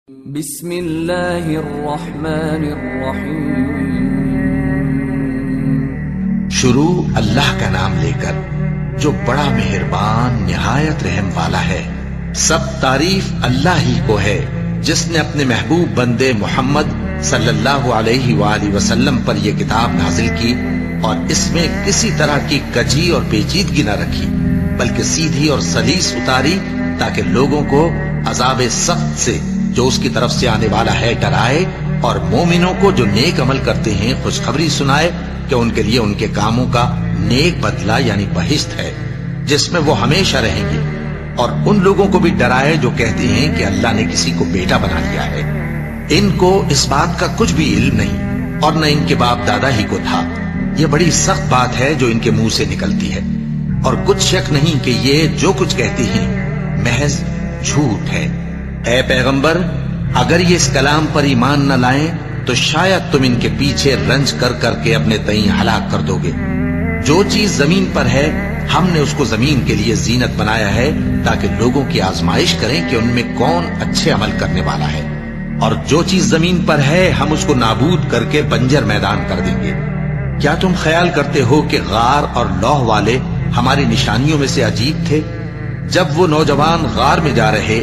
بسم اللہ الرحمن الرحیم۔ شروع اللہ کا نام لے کر جو بڑا مہربان نہایت رحم والا ہے۔ سب تعریف اللہ ہی کو ہے جس نے اپنے محبوب بندے محمد صلی اللہ علیہ وآلہ وسلم پر یہ کتاب نازل کی اور اس میں کسی طرح کی کجی اور پیچیدگی نہ رکھی بلکہ سیدھی اور سلیس اتاری تاکہ لوگوں کو عذاب سخت سے جو اس کی طرف سے آنے والا ہے ڈرائے اور مومنوں کو جو نیک عمل کرتے ہیں خوشخبری سنائے کہ ان کے لیے ان کے کاموں کا نیک بدلہ یعنی بہشت ہے جس میں وہ ہمیشہ رہیں گے، اور ان لوگوں کو بھی ڈرائے جو کہتے ہیں کہ اللہ نے کسی کو بیٹا بنا لیا ہے۔ ان کو اس بات کا کچھ بھی علم نہیں اور نہ ان کے باپ دادا ہی کو تھا۔ یہ بڑی سخت بات ہے جو ان کے منہ سے نکلتی ہے، اور کچھ شک نہیں کہ یہ جو کچھ کہتے ہیں محض جھوٹ ہے۔ اے پیغمبر، اگر یہ اس کلام پر ایمان نہ لائیں تو شاید تم ان کے پیچھے رنج کر کر کے اپنے تئیں ہلاک کر دو گے۔ جو چیز زمین پر ہے ہم نے اس کو زمین کے لیے زینت بنایا ہے تاکہ لوگوں کی آزمائش کریں کہ ان میں کون اچھے عمل کرنے والا ہے، اور جو چیز زمین پر ہے ہم اس کو نابود کر کے بنجر میدان کر دیں گے۔ کیا تم خیال کرتے ہو کہ غار اور لوح والے ہماری نشانیوں میں سے عجیب تھے؟ جب وہ نوجوان غار میں جا رہے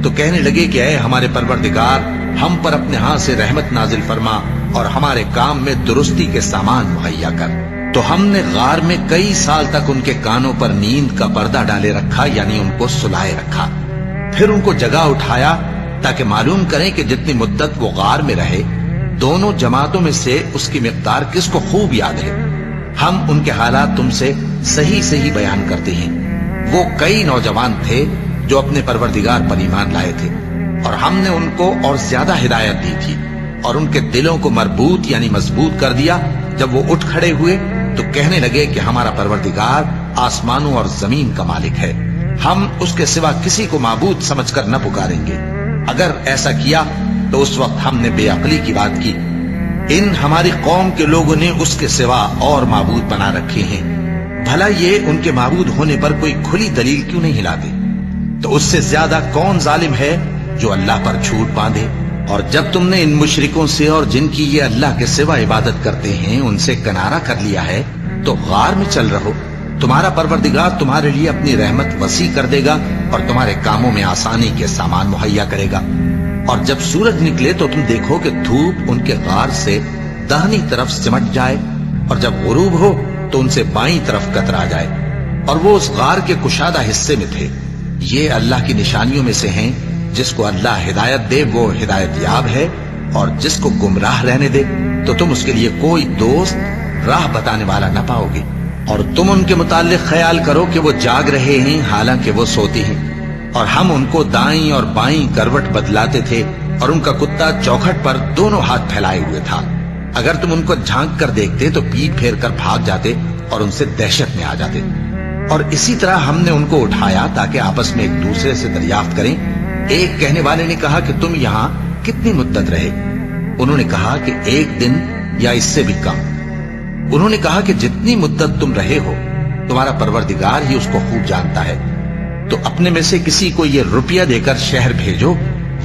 تو کہنے لگے کہ اے ہمارے پروردگار، ہم پر اپنے ہاں سے رحمت نازل فرما اور ہمارے کام میں درستی کے سامان مہیا کر۔ تو ہم نے غار میں کئی سال تک ان کے کانوں پر نیند کا پردہ ڈالے رکھا، یعنی ان کو سلائے رکھا، پھر ان کو جگہ اٹھایا تاکہ معلوم کریں کہ جتنی مدت وہ غار میں رہے دونوں جماعتوں میں سے اس کی مقدار کس کو خوب یاد ہے۔ ہم ان کے حالات تم سے صحیح صحیح بیان کرتے ہیں۔ وہ کئی نوجوان تھے جو اپنے پروردگار پر ایمان لائے تھے، اور ہم نے ان کو اور زیادہ ہدایت دی تھی اور ان کے دلوں کو مربوط یعنی مضبوط کر دیا۔ جب وہ اٹھ کھڑے ہوئے تو کہنے لگے کہ ہمارا پروردگار آسمانوں اور زمین کا مالک ہے، ہم اس کے سوا کسی کو معبود سمجھ کر نہ پکاریں گے۔ اگر ایسا کیا تو اس وقت ہم نے بے عقلی کی بات کی۔ ان ہماری قوم کے لوگوں نے اس کے سوا اور معبود بنا رکھے ہیں، بھلا یہ ان کے معبود ہونے پر کوئی کھلی دلیل کیوں نہیں لاتے؟ تو اس سے زیادہ کون ظالم ہے جو اللہ پر جھوٹ باندھے؟ اور جب تم نے ان مشرکوں سے اور جن کی یہ اللہ کے سوا عبادت کرتے ہیں ان سے کنارہ کر لیا ہے تو غار میں چل رہو، تمہارا پروردگار تمہارے لیے اپنی رحمت وسیع کر دے گا اور تمہارے کاموں میں آسانی کے سامان مہیا کرے گا۔ اور جب سورج نکلے تو تم دیکھو کہ دھوپ ان کے غار سے داہنی طرف سمٹ جائے، اور جب غروب ہو تو ان سے بائیں طرف کترا جائے، اور وہ اس غار کے کشادہ حصے میں تھے۔ یہ اللہ کی نشانیوں میں سے ہیں، جس کو اللہ ہدایت دے وہ ہدایت یاب ہے، اور جس کو گمراہ رہنے دے تو تم اس کے لیے کوئی دوست راہ بتانے والا نہ پاؤ گے۔ اور تم ان کے متعلق خیال کرو کہ وہ جاگ رہے ہیں حالانکہ وہ سوتے ہیں، اور ہم ان کو دائیں اور بائیں کروٹ بدلاتے تھے، اور ان کا کتا چوکھٹ پر دونوں ہاتھ پھیلائے ہوئے تھا۔ اگر تم ان کو جھانک کر دیکھتے تو پیٹ پھیر کر بھاگ جاتے اور ان سے دہشت میں آ جاتے۔ اور اسی طرح ہم نے ان کو اٹھایا تاکہ آپس میں ایک دوسرے سے دریافت کریں۔ ایک کہنے والے نے کہا کہ تم یہاں کتنی مدت رہے؟ انہوں نے کہا کہ 1 دن یا اس سے بھی کم۔ انہوں نے کہا کہ جتنی مدت تم رہے ہو تمہارا پروردگار ہی اس کو خوب جانتا ہے، تو اپنے میں سے کسی کو یہ روپیہ دے کر شہر بھیجو،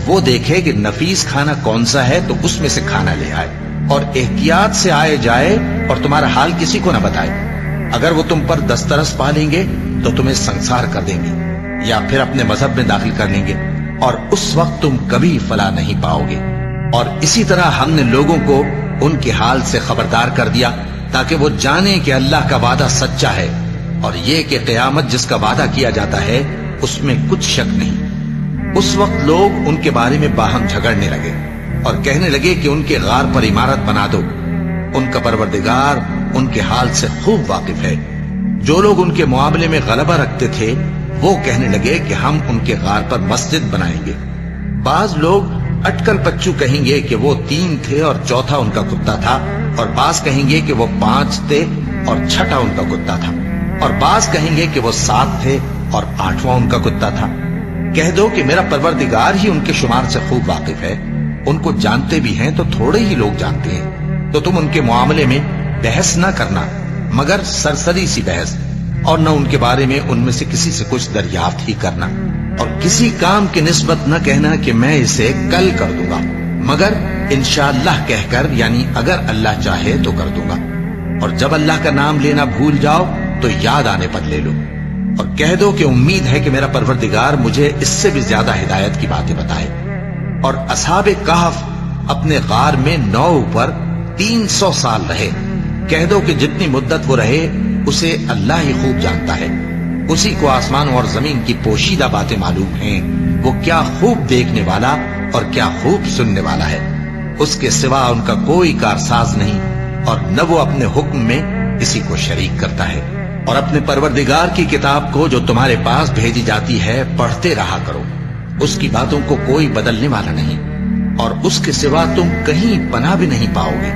وہ دیکھے کہ نفیس کھانا کون سا ہے تو اس میں سے کھانا لے آئے، اور احتیاط سے آئے جائے اور تمہارا حال کسی کو نہ بتائے۔ اگر وہ تم پر دسترس پا لیں گے تو تمہیں سنسار کر دیں گے یا پھر اپنے مذہب میں داخل کر لیں گے، اور اس وقت تم کبھی فلاح نہیں پاؤ گے۔ اور اسی طرح ہم نے لوگوں کو ان کے حال سے خبردار کر دیا تاکہ وہ جانیں کہ اللہ کا وعدہ سچا ہے، اور یہ کہ قیامت جس کا وعدہ کیا جاتا ہے اس میں کچھ شک نہیں۔ اس وقت لوگ ان کے بارے میں باہم جھگڑنے لگے اور کہنے لگے کہ ان کے غار پر عمارت بنا دو۔ ان کا پروردگار ان کے حال سے خوب واقف ہے۔ جو لوگ ان کے معاملے میں غلبہ رکھتے تھے وہ کہنے لگے کہ ہم ان کے غار پر مسجد بنائیں گے۔ بعض لوگ اٹکل پچو کہیں گے کہ وہ 3 تھے اور چوتھا ان کا کتا تھا، اور بعض کہیں گے کہ وہ 5 تھے اور چھٹا ان کا کتا تھا، اور بعض کہیں گے کہ وہ 7 تھے اور 8واں ان کا کتا تھا۔ کہہ دو کہ میرا پروردگار ہی ان کے شمار سے خوب واقف ہے، ان کو جانتے بھی ہیں تو تھوڑے ہی لوگ جانتے ہیں۔ تو تم ان کے معاملے میں بحث نہ کرنا مگر سرسری سی بحث، اور نہ ان کے بارے میں ان میں سے کسی سے کچھ دریافت ہی کرنا۔ اور کسی کام کی نسبت نہ کہنا کہ میں اسے کل کر دوں گا، مگر انشاءاللہ کہہ کر، یعنی اگر اللہ چاہے تو کر دوں گا۔ اور جب اللہ کا نام لینا بھول جاؤ تو یاد آنے پر لے لو، اور کہہ دو کہ امید ہے کہ میرا پروردگار مجھے اس سے بھی زیادہ ہدایت کی باتیں بتائے۔ اور اصحاب کہف اپنے غار میں 9 پر 300 سال رہے۔ کہہ دو کہ جتنی مدت وہ رہے اسے اللہ ہی خوب جانتا ہے، اسی کو آسمانوں اور زمین کی پوشیدہ باتیں معلوم ہیں، وہ کیا خوب دیکھنے والا اور کیا خوب سننے والا ہے۔ اس کے سوا ان کا کوئی کارساز نہیں، اور نہ وہ اپنے حکم میں کسی کو شریک کرتا ہے۔ اور اپنے پروردگار کی کتاب کو جو تمہارے پاس بھیجی جاتی ہے پڑھتے رہا کرو، اس کی باتوں کو کوئی بدلنے والا نہیں، اور اس کے سوا تم کہیں پناہ بھی نہیں پاؤ گے۔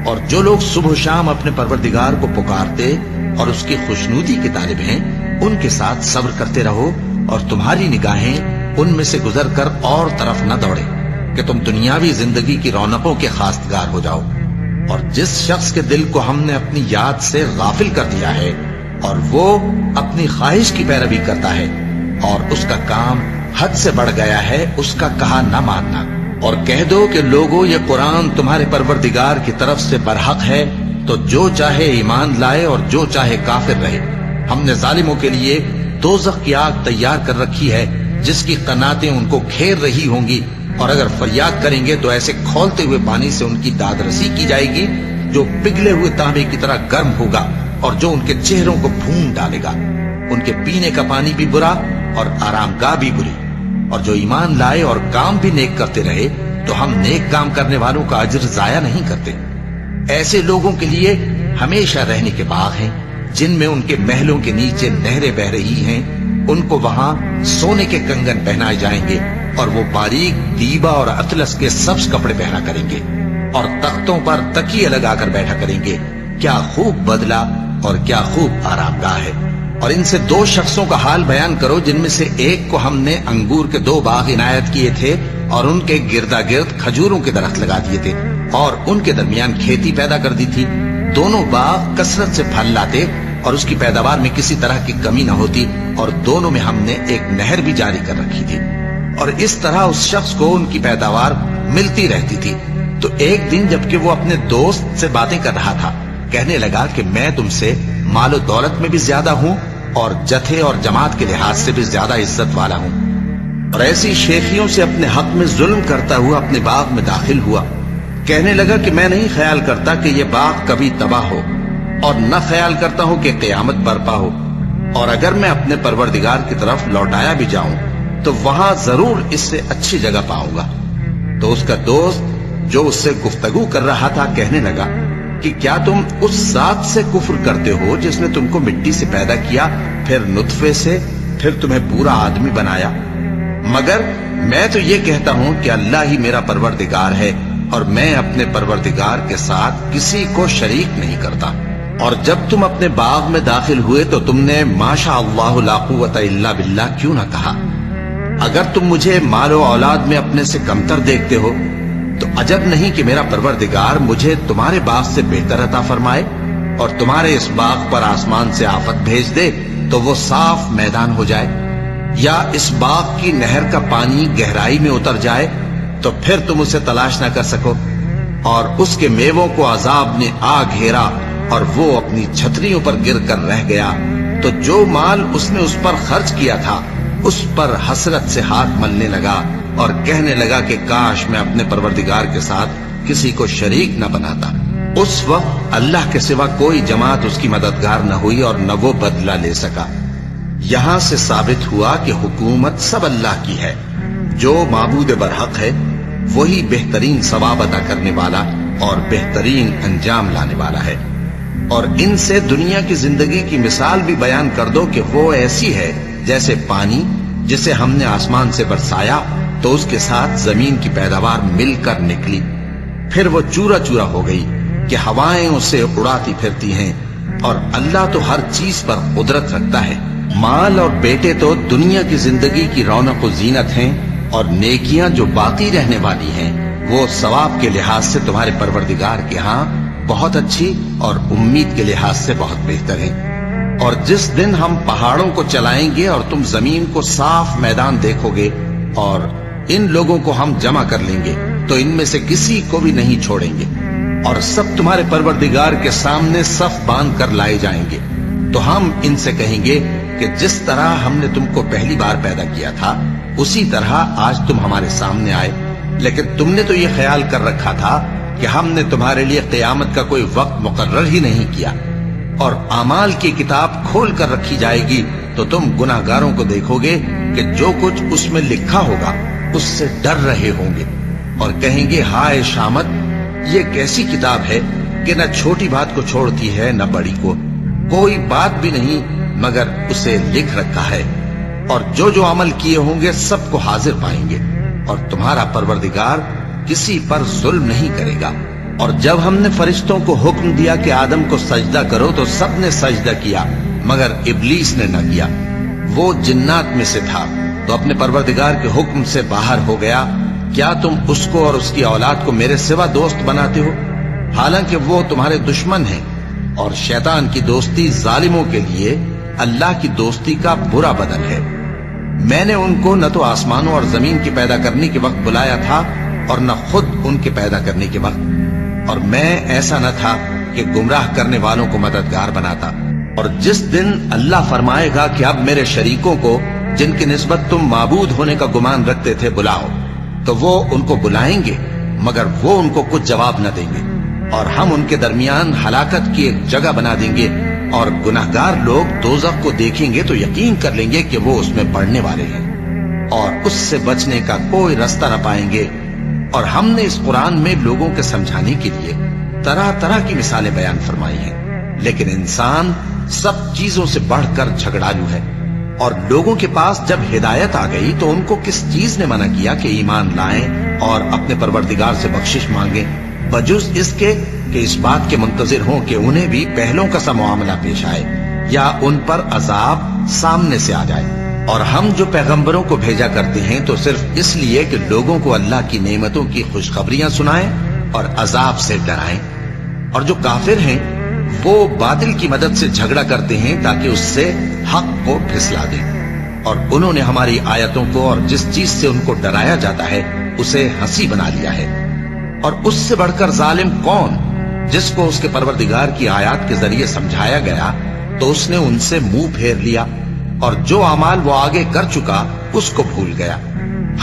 اور جو لوگ صبح و شام اپنے پروردگار کو پکارتے اور اس کی خوشنودی کے طالب ہیں، ان کے ساتھ صبر کرتے رہو، اور تمہاری نگاہیں ان میں سے گزر کر اور طرف نہ دوڑے کہ تم دنیاوی زندگی کی رونقوں کے خواستگار ہو جاؤ۔ اور جس شخص کے دل کو ہم نے اپنی یاد سے غافل کر دیا ہے اور وہ اپنی خواہش کی پیروی کرتا ہے اور اس کا کام حد سے بڑھ گیا ہے، اس کا کہا نہ ماننا۔ اور کہہ دو کہ لوگو یہ قرآن تمہارے پروردگار کی طرف سے برحق ہے، تو جو چاہے ایمان لائے اور جو چاہے کافر رہے۔ ہم نے ظالموں کے لیے دوزخ کی آگ تیار کر رکھی ہے جس کی قناتیں ان کو گھیر رہی ہوں گی، اور اگر فریاد کریں گے تو ایسے کھولتے ہوئے پانی سے ان کی داد رسی کی جائے گی جو پگھلے ہوئے تانبے کی طرح گرم ہوگا اور جو ان کے چہروں کو بھون ڈالے گا۔ ان کے پینے کا پانی بھی برا اور آرام گاہ بھی بری۔ اور جو ایمان لائے اور کام بھی نیک کرتے رہے تو ہم نیک کام کرنے والوں کا اجر ضائع نہیں کرتے۔ ایسے لوگوں کے لیے ہمیشہ رہنے کے باغ ہیں جن میں ان کے محلوں کے نیچے نہریں بہ رہی ہیں، ان کو وہاں سونے کے کنگن پہنائے جائیں گے، اور وہ باریک دیبا اور اطلس کے سبز کپڑے پہنا کریں گے، اور تختوں پر تکیے لگا کر بیٹھا کریں گے۔ کیا خوب بدلہ اور کیا خوب آرام گاہ ہے۔ اور ان سے 2 شخصوں کا حال بیان کرو جن میں سے ایک کو ہم نے انگور کے 2 باغ عنایت کیے تھے اور ان کے گردا گرد کھجوروں کے درخت لگا دیے تھے اور ان کے درمیان کھیتی پیدا کر دی تھی۔ دونوں باغ کثرت سے پھل لاتے اور اس کی پیداوار میں کسی طرح کی کمی نہ ہوتی، اور دونوں میں ہم نے ایک نہر بھی جاری کر رکھی تھی، اور اس طرح اس شخص کو ان کی پیداوار ملتی رہتی تھی۔ تو ایک دن جبکہ وہ اپنے دوست سے باتیں کر رہا تھا، کہنے لگا کہ میں تم سے مال و دولت میں بھی زیادہ ہوں اور جتھے اور جماعت کے لحاظ سے بھی زیادہ عزت والا ہوں۔ اور ایسی شیخیوں سے اپنے حق میں ظلم کرتا ہوا اپنے باغ میں داخل ہوا۔ کہنے لگا کہ میں نہیں خیال کرتا کہ یہ باغ کبھی تباہ ہو، اور نہ خیال کرتا ہوں کہ قیامت برپا ہو، اور اگر میں اپنے پروردگار کی طرف لوٹایا بھی جاؤں تو وہاں ضرور اس سے اچھی جگہ پاؤں گا۔ تو اس کا دوست جو اس سے گفتگو کر رہا تھا کہنے لگا کہ کیا تم اس ذات سے کفر کرتے ہو جس نے تم کو مٹی سے پیدا کیا، پھر نطفے سے، پھر تمہیں پورا آدمی بنایا؟ مگر میں تو یہ کہتا ہوں کہ اللہ ہی میرا پروردگار ہے، اور میں اپنے پروردگار کے ساتھ کسی کو شریک نہیں کرتا۔ اور جب تم اپنے باغ میں داخل ہوئے تو تم نے ماشاء اللہ لا قوت الا باللہ کیوں نہ کہا؟ اگر تم مجھے مال و اولاد میں اپنے سے کمتر دیکھتے ہو تو عجب نہیں کہ میرا پروردگار مجھے تمہارے باغ سے بہتر عطا فرمائے، اور تمہارے اس باغ پر آسمان سے آفت بھیج دے تو وہ صاف میدان ہو جائے، یا اس باغ کی نہر کا پانی گہرائی میں اتر جائے تو پھر تم اسے تلاش نہ کر سکو، اور اس کے میووں کو عذاب نے آ گھیرا اور وہ اپنی چھتریوں پر گر کر رہ گیا، تو جو مال اس نے اس پر خرچ کیا تھا اس پر حسرت سے ہاتھ ملنے لگا اور کہنے لگا کہ کاش میں اپنے پروردگار کے ساتھ کسی کو شریک نہ بناتا۔ اس وقت اللہ کے سوا کوئی جماعت اس کی مددگار نہ ہوئی اور نہ وہ بدلہ لے سکا۔ یہاں سے ثابت ہوا کہ حکومت سب اللہ کی ہے، جو معبود برحق ہے وہی بہترین ثواب عطا کرنے والا اور بہترین انجام لانے والا ہے۔ اور ان سے دنیا کی زندگی کی مثال بھی بیان کر دو کہ وہ ایسی ہے جیسے پانی جسے ہم نے آسمان سے برسایا تو اس کے ساتھ زمین کی پیداوار مل کر نکلی، پھر وہ چورا چورا ہو گئی کہ ہوائیں اسے اڑاتی پھرتی ہیں، اور اللہ تو ہر چیز پر قدرت رکھتا ہے۔ مال اور بیٹے تو دنیا کی زندگی کی رونق و زینت ہیں، اور نیکیاں جو باقی رہنے والی ہیں وہ ثواب کے لحاظ سے تمہارے پروردگار کے ہاں بہت اچھی اور امید کے لحاظ سے بہت بہتر ہے۔ اور جس دن ہم پہاڑوں کو چلائیں گے اور تم زمین کو صاف میدان دیکھو گے اور ان لوگوں کو ہم جمع کر لیں گے تو ان میں سے کسی کو بھی نہیں چھوڑیں گے اور سب تمہارے پروردگار کے سامنے صف باندھ کر لائے جائیں گے تو ہم ان سے کہیں گے کہ جس طرح ہم نے تم کو پہلی بار پیدا کیا تھا اسی طرح آج تم ہمارے سامنے آئے، لیکن تم نے تو یہ خیال کر رکھا تھا کہ ہم نے تمہارے لیے قیامت کا کوئی وقت مقرر ہی نہیں کیا، اور اعمال کی کتاب کھول کر رکھی جائے گی تو تم گناہگاروں کو دیکھو گے کہ جو کچھ اس میں لکھا ہوگا اس سے ڈر رہے ہوں گے اور کہیں گے ہائے شامت، یہ کیسی کتاب ہے کہ نہ چھوٹی بات کو چھوڑتی ہے نہ بڑی کو، کوئی بات بھی نہیں مگر اسے لکھ رکھا ہے، اور جو جو عمل کیے ہوں گے سب کو حاضر پائیں گے، اور تمہارا پروردگار کسی پر ظلم نہیں کرے گا۔ اور جب ہم نے فرشتوں کو حکم دیا کہ آدم کو سجدہ کرو تو سب نے سجدہ کیا مگر ابلیس نے نہ کیا، وہ جنات میں سے تھا تو اپنے پروردگار کے حکم سے باہر ہو گیا۔ کیا تم اس کو اور اس کی اولاد کو میرے سوا دوست بناتے ہو، حالانکہ وہ تمہارے دشمن ہیں، اور شیطان کی دوستی ظالموں کے لیے اللہ کی دوستی کا برا بدل ہے۔ میں نے ان کو نہ تو آسمانوں اور زمین کی پیدا کرنے کے وقت بلایا تھا اور نہ خود ان کے پیدا کرنے کے وقت، اور میں ایسا نہ تھا کہ گمراہ کرنے والوں کو مددگار بناتا۔ اور جس دن اللہ فرمائے گا کہ اب میرے شریکوں کو جن کی نسبت تم معبود ہونے کا گمان رکھتے تھے بلاؤ، تو وہ ان کو بلائیں گے مگر وہ ان کو کچھ جواب نہ دیں گے، اور ہم ان کے درمیان ہلاکت کی ایک جگہ بنا دیں گے، اور گناہگار لوگ دوزخ کو دیکھیں گے تو یقین کر لیں گے کہ وہ اس میں پڑنے والے ہیں اور اس سے بچنے کا کوئی راستہ نہ پائیں گے۔ اور ہم نے اس قرآن میں لوگوں کے سمجھانے کے لیے طرح طرح کی مثالیں بیان فرمائی ہیں، لیکن انسان سب چیزوں سے بڑھ کر جھگڑالو ہے، اور لوگوں کے پاس جب ہدایت آ گئی تو ان کو کس چیز نے منع کیا کہ ایمان لائیں اور اپنے پروردگار سے بخشش مانگیں، بجز اس کے کہ اس بات کے منتظر ہوں کہ انہیں بھی پہلوں کا سا معاملہ پیش آئے یا ان پر عذاب سامنے سے آ جائے۔ اور ہم جو پیغمبروں کو بھیجا کرتے ہیں تو صرف اس لیے کہ لوگوں کو اللہ کی نعمتوں کی خوشخبریاں سنائیں اور عذاب سے ڈرائیں، اور جو کافر ہیں وہ باطل کی مدد سے جھگڑا کرتے ہیں تاکہ اس سے حق کو پھسلا دیں، اور انہوں نے ہماری آیتوں کو اور جس چیز سے ان کو ڈرایا جاتا ہے اسے ہنسی بنا لیا ہے۔ اور اس سے بڑھ کر ظالم کون، جس کو اس کے پروردگار کی آیات کے ذریعے سمجھایا گیا تو اس نے ان سے منہ پھیر لیا، اور جو اعمال وہ آگے کر چکا اس کو بھول گیا۔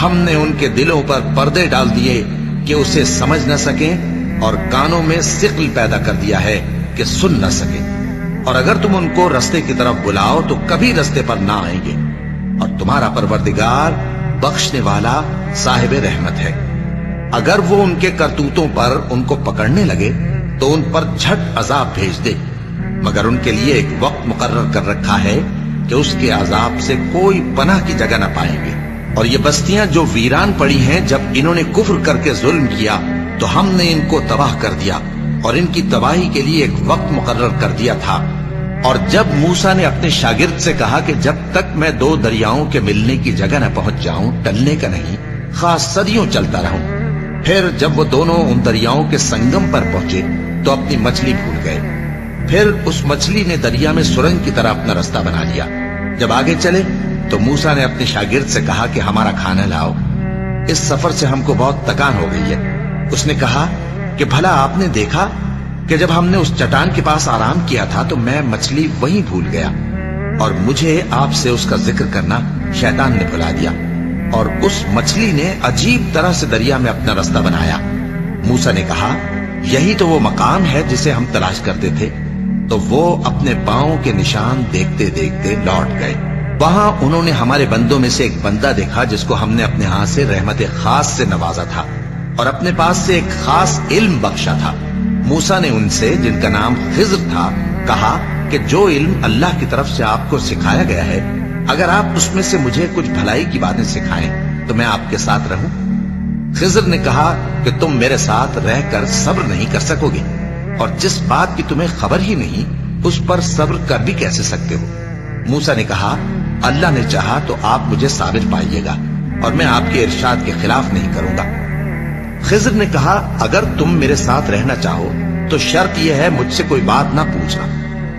ہم نے ان کے دلوں پر پردے ڈال دیے کہ اسے سمجھ نہ سکیں، اور کانوں میں ثقل پیدا کر دیا ہے کہ سن نہ سکیں، اور اگر تم ان کو رستے کی طرف بلاؤ تو کبھی رستے پر نہ آئیں گے، اور تمہارا پروردگار بخشنے والا صاحب رحمت ہے۔ اگر وہ ان کے کرتوتوں پر ان کو پکڑنے لگے تو ان پر جھٹ عذاب بھیج دے، مگر ان کے لیے ایک وقت مقرر کر رکھا ہے کہ اس کے عذاب سے کوئی پناہ کی جگہ نہ پائیں گے۔ اور یہ بستیاں جو ویران پڑی ہیں، جب انہوں نے کفر کر کے ظلم کیا تو ہم نے ان کو تباہ کر دیا، اور ان کی تباہی کے لیے ایک وقت مقرر کر دیا تھا۔ اور جب موسیٰ نے اپنے شاگرد سے کہا کہ جب تک میں دو دریاؤں کے ملنے کی جگہ نہ پہنچ جاؤں ٹلنے کا نہیں، خاص صدیوں چلتا رہوں، پھر جب وہ دونوں ان دریاؤں کے سنگم پر پہنچے تو اپنی مچھلی بھول گئے، پھر اس مچھلی نے دریا میں سرنگ کی طرح اپنا راستہ بنا لیا۔ جب آگے چلے تو موسیٰ نے اپنے شاگرد سے کہا کہ ہمارا کھانا لاؤ، اس سفر سے ہم کو بہت تکان ہو گئی ہے۔ اس نے کہا کہ بھلا آپ نے دیکھا کہ جب ہم نے اس چٹان کے پاس آرام کیا تھا تو میں مچھلی وہیں بھول گیا، اور مجھے آپ سے اس کا ذکر کرنا شیطان نے بھلا دیا، اور اس مچھلی نے عجیب طرح سے دریا میں اپنا راستہ بنایا۔ موسیٰ نے کہا یہی تو وہ مقام ہے جسے ہم تلاش کرتے تھے، تو وہ اپنے پاؤں کے نشان دیکھتے دیکھتے لوٹ گئے۔ وہاں انہوں نے ہمارے بندوں میں سے ایک بندہ دیکھا جس کو ہم نے اپنے ہاں سے رحمت خاص سے نوازا تھا اور اپنے پاس سے ایک خاص علم بخشا تھا۔ موسیٰ نے ان سے جن کا نام خضر تھا کہا کہ جو علم اللہ کی طرف سے آپ کو سکھایا گیا ہے، اگر آپ اس میں سے مجھے کچھ بھلائی کی باتیں سکھائیں تو میں آپ کے ساتھ رہوں۔ خضر نے کہا کہ تم میرے ساتھ رہ کر صبر نہیں کر سکو گے، اور جس بات کی تمہیں خبر ہی نہیں اس پر صبر کر بھی کیسے سکتے ہو؟ موسیٰ نے کہا اللہ نے چاہا تو آپ مجھے صابر پائیے گا، اور میں آپ کے ارشاد کے خلاف نہیں کروں گا۔ خضر نے کہا اگر تم میرے ساتھ رہنا چاہو تو شرط یہ ہے مجھ سے کوئی بات نہ پوچھنا،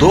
2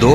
2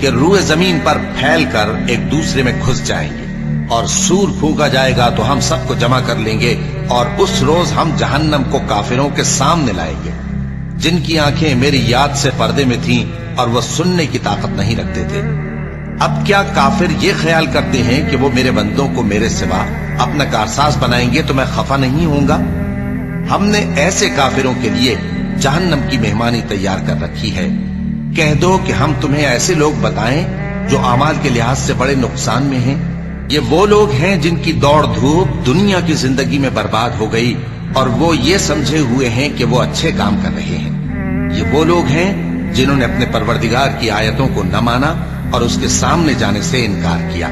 کہ روئے زمین پر پھیل کر ایک دوسرے میں گھس جائیں گے، اور سور پھونکا جائے گا تو ہم سب کو جمع کر لیں گے، اور اس روز ہم جہنم کو کافروں کے سامنے لائیں گے، جن کی آنکھیں میری یاد سے پردے میں تھیں اور وہ سننے کی طاقت نہیں رکھتے تھے۔ اب کیا کافر یہ خیال کرتے ہیں کہ وہ میرے بندوں کو میرے سوا اپنا کارساز بنائیں گے تو میں خفا نہیں ہوں گا؟ ہم نے ایسے کافروں کے لیے جہنم کی مہمانی تیار کر رکھی ہے۔ کہہ دو کہ ہم تمہیں ایسے لوگ بتائیں جو اعمال کے لحاظ سے بڑے نقصان میں ہیں۔ یہ وہ لوگ ہیں جن کی دوڑ دھوپ دنیا کی زندگی میں برباد ہو گئی اور وہ یہ سمجھے ہوئے ہیں کہ وہ اچھے کام کر رہے ہیں۔ یہ وہ لوگ ہیں جنہوں نے اپنے پروردگار کی آیتوں کو نہ مانا اور اس کے سامنے جانے سے انکار کیا،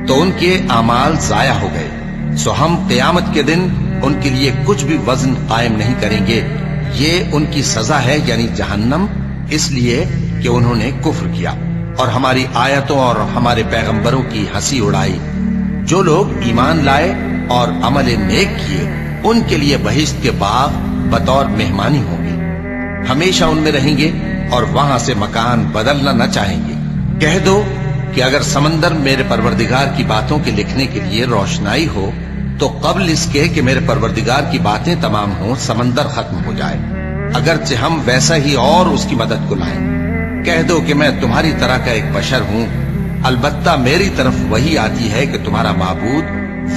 تو ان کے اعمال ضائع ہو گئے۔ سو ہم قیامت کے دن ان کے لیے کچھ بھی وزن قائم نہیں کریں گے۔ یہ ان کی سزا ہے، یعنی جہنم، اس لیے کہ انہوں نے کفر کیا اور ہماری آیتوں اور ہمارے پیغمبروں کی ہنسی اڑائی۔ جو لوگ ایمان لائے اور عمل نیک کیے ان کے لیے بہشت کے باغ بطور مہمانی ہوں گے، ہمیشہ ان میں رہیں گے اور وہاں سے مکان بدلنا نہ چاہیں گے۔ کہہ دو کہ اگر سمندر میرے پروردگار کی باتوں کے لکھنے کے لیے روشنائی ہو تو قبل اس کے کہ میرے پروردگار کی باتیں تمام ہوں سمندر ختم ہو جائے، اگرچہ ہم ویسا ہی اور اس کی مدد کو لائیں۔ کہہ دو کہ میں تمہاری طرح کا ایک بشر ہوں، البتہ میری طرف وہی آتی ہے کہ تمہارا معبود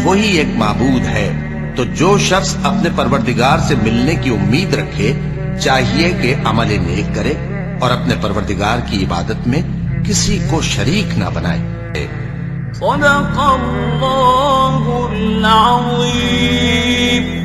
وہی ایک معبود ہے۔ تو جو شخص اپنے پروردگار سے ملنے کی امید رکھے چاہیے کہ عمل نیک کرے اور اپنے پروردگار کی عبادت میں کسی کو شریک نہ بنائے۔ صدق اللہ العظیم۔